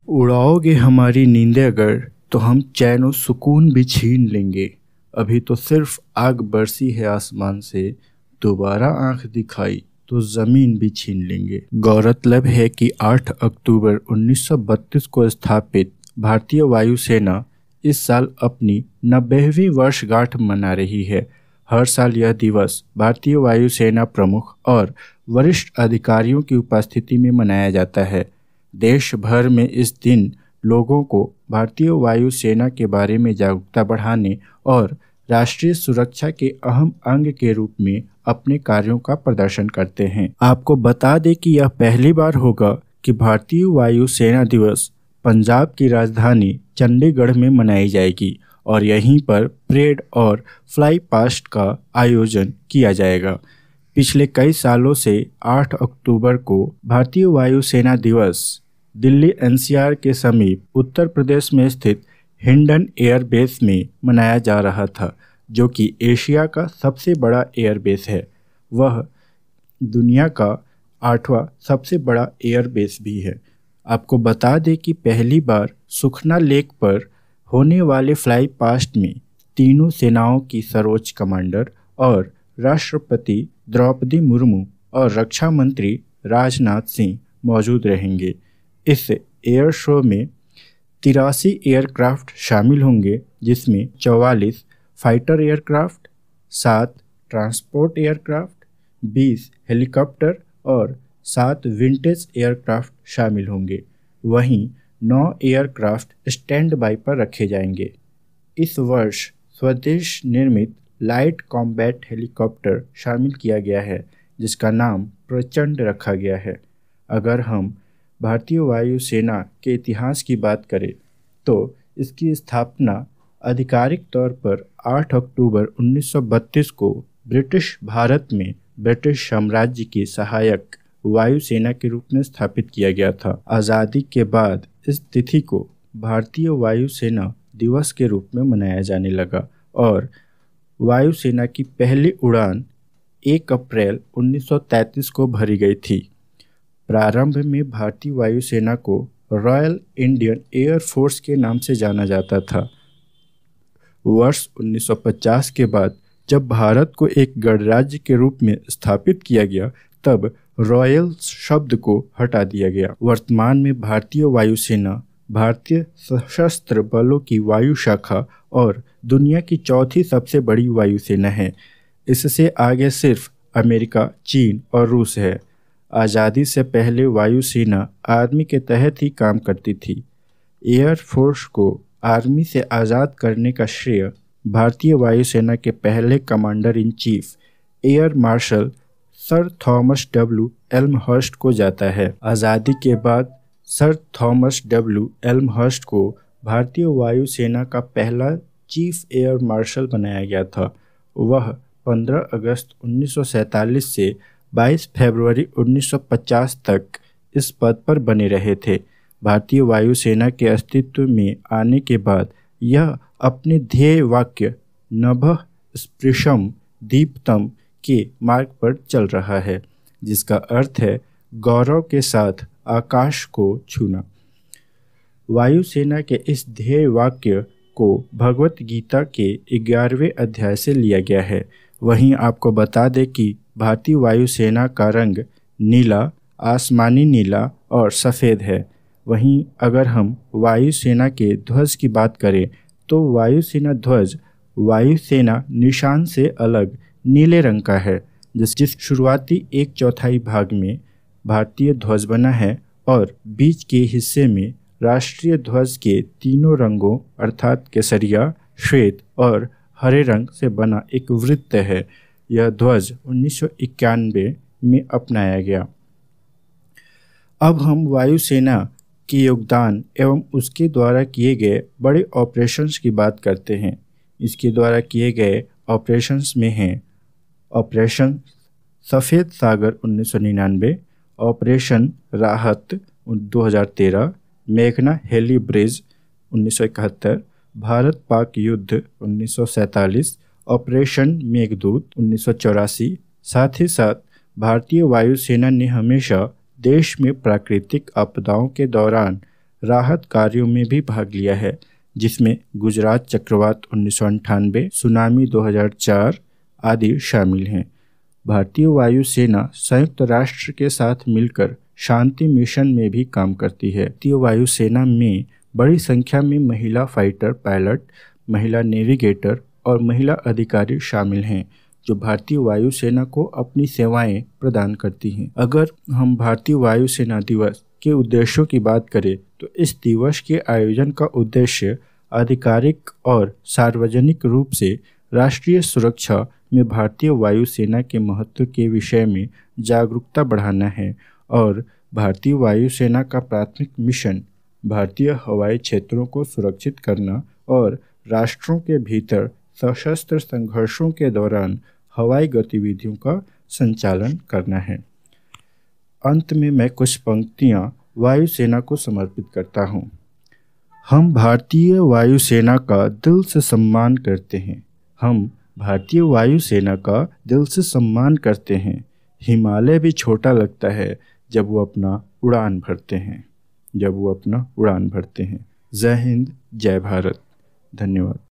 उड़ाओगे हमारी नींदें अगर, तो हम चैन और सुकून भी छीन लेंगे। अभी तो सिर्फ आग बरसी है आसमान से, दोबारा आंख दिखाई तो जमीन भी छीन लेंगे। गौरतलब है कि 8 अक्टूबर 1932 को स्थापित भारतीय वायुसेना इस साल अपनी 90वीं वर्षगांठ मना रही है। हर साल यह दिवस भारतीय वायुसेना प्रमुख और वरिष्ठ अधिकारियों की उपस्थिति में मनाया जाता है। देश भर में इस दिन लोगों को भारतीय वायुसेना के बारे में जागरूकता बढ़ाने और राष्ट्रीय सुरक्षा के अहम अंग के रूप में अपने कार्यों का प्रदर्शन करते हैं। आपको बता दें कि यह पहली बार होगा कि भारतीय वायुसेना दिवस पंजाब की राजधानी चंडीगढ़ में मनाई जाएगी और यहीं पर परेड और फ्लाई पास्ट का आयोजन किया जाएगा। पिछले कई सालों से 8 अक्टूबर को भारतीय वायुसेना दिवस दिल्ली एनसीआर के समीप उत्तर प्रदेश में स्थित हिंडन एयरबेस में मनाया जा रहा था, जो कि एशिया का सबसे बड़ा एयरबेस है। वह दुनिया का 8वां सबसे बड़ा एयरबेस भी है। आपको बता दें कि पहली बार सुखना लेक पर होने वाले फ्लाई पास्ट में तीनों सेनाओं की सर्वोच्च कमांडर और राष्ट्रपति द्रौपदी मुर्मू और रक्षा मंत्री राजनाथ सिंह मौजूद रहेंगे। इस एयर शो में 83 एयरक्राफ्ट शामिल होंगे, जिसमें 44 fighter aircraft, 7 transport aircraft, 20 helicopter और 7 विंटेज एयरक्राफ्ट शामिल होंगे। वहीं 9 एयरक्राफ्ट स्टैंड बाई पर रखे जाएंगे। इस वर्ष स्वदेश निर्मित लाइट कॉम्बैट हेलीकॉप्टर शामिल किया गया है, जिसका नाम प्रचंड रखा गया है। अगर हम भारतीय वायुसेना के इतिहास की बात करें तो इसकी स्थापना आधिकारिक तौर पर 8 अक्टूबर 1932 को ब्रिटिश भारत में ब्रिटिश साम्राज्य की सहायक वायुसेना के रूप में स्थापित किया गया था। आज़ादी के बाद इस तिथि को भारतीय वायुसेना दिवस के रूप में मनाया जाने लगा और वायुसेना की पहली उड़ान 1 अप्रैल 1933 को भरी गई थी। प्रारंभ में भारतीय वायुसेना को रॉयल इंडियन एयर फोर्स के नाम से जाना जाता था। वर्ष 1950 के बाद जब भारत को एक गणराज्य के रूप में स्थापित किया गया, तब रॉयल शब्द को हटा दिया गया। वर्तमान में भारतीय वायुसेना भारतीय सशस्त्र बलों की वायु शाखा और दुनिया की चौथी सबसे बड़ी वायुसेना है। इससे आगे सिर्फ अमेरिका, चीन और रूस है। आज़ादी से पहले वायुसेना आर्मी के तहत ही काम करती थी। एयर फोर्स को आर्मी से आज़ाद करने का श्रेय भारतीय वायुसेना के पहले commander in chief air marshal sir Thomas W Elmhirst को जाता है। आज़ादी के बाद सर थॉमस डब्ल्यू एल्महर्स्ट को भारतीय वायुसेना का पहला चीफ एयर मार्शल बनाया गया था। वह 15 अगस्त 1947 से 22 फरवरी 1950 तक इस पद पर बने रहे थे। भारतीय वायुसेना के अस्तित्व में आने के बाद यह अपने ध्येय वाक्य नभः स्पृशं दीप्तम् के मार्ग पर चल रहा है, जिसका अर्थ है गौरव के साथ आकाश को छूना। वायुसेना के इस ध्येय वाक्य को भगवत गीता के 11वें अध्याय से लिया गया है। वहीं आपको बता दें कि भारतीय वायुसेना का रंग नीला, आसमानी नीला और सफ़ेद है। वहीं अगर हम वायुसेना के ध्वज की बात करें तो वायुसेना ध्वज वायुसेना निशान से अलग नीले रंग का है, जिस शुरुआती 1/4 भाग में भारतीय ध्वज बना है और बीच के हिस्से में राष्ट्रीय ध्वज के तीनों रंगों अर्थात केसरिया, श्वेत और हरे रंग से बना एक वृत्त है। यह ध्वज 1991 में अपनाया गया। अब हम वायुसेना के योगदान एवं उसके द्वारा किए गए बड़े ऑपरेशंस की बात करते हैं। इसके द्वारा किए गए ऑपरेशंस में हैं ऑपरेशन सफ़ेद सागर 1999, ऑपरेशन राहत 2013, मेघना हेली ब्रिज 1971, भारत पाक युद्ध 1947, ऑपरेशन मेघदूत 1984। साथ ही साथ भारतीय वायुसेना ने हमेशा देश में प्राकृतिक आपदाओं के दौरान राहत कार्यों में भी भाग लिया है, जिसमें गुजरात चक्रवात 1998, सुनामी 2004 आदि शामिल हैं। भारतीय वायुसेना संयुक्त राष्ट्र के साथ मिलकर शांति मिशन में भी काम करती है। भारतीय वायुसेना में बड़ी संख्या में महिला फाइटर पायलट, महिला नेविगेटर और महिला अधिकारी शामिल हैं, जो भारतीय वायुसेना को अपनी सेवाएं प्रदान करती हैं। अगर हम भारतीय वायुसेना दिवस के उद्देश्यों की बात करें तो इस दिवस के आयोजन का उद्देश्य आधिकारिक और सार्वजनिक रूप से राष्ट्रीय सुरक्षा में भारतीय वायुसेना के महत्व के विषय में जागरूकता बढ़ाना है और भारतीय वायुसेना का प्राथमिक मिशन भारतीय हवाई क्षेत्रों को सुरक्षित करना और राष्ट्रों के भीतर सशस्त्र संघर्षों के दौरान हवाई गतिविधियों का संचालन करना है। अंत में मैं कुछ पंक्तियां वायुसेना को समर्पित करता हूं। हम भारतीय वायुसेना का दिल से सम्मान करते हैं। हम भारतीय वायुसेना का दिल से सम्मान करते हैं। हिमालय भी छोटा लगता है जब वो अपना उड़ान भरते हैं। जय हिंद, जय भारत। धन्यवाद।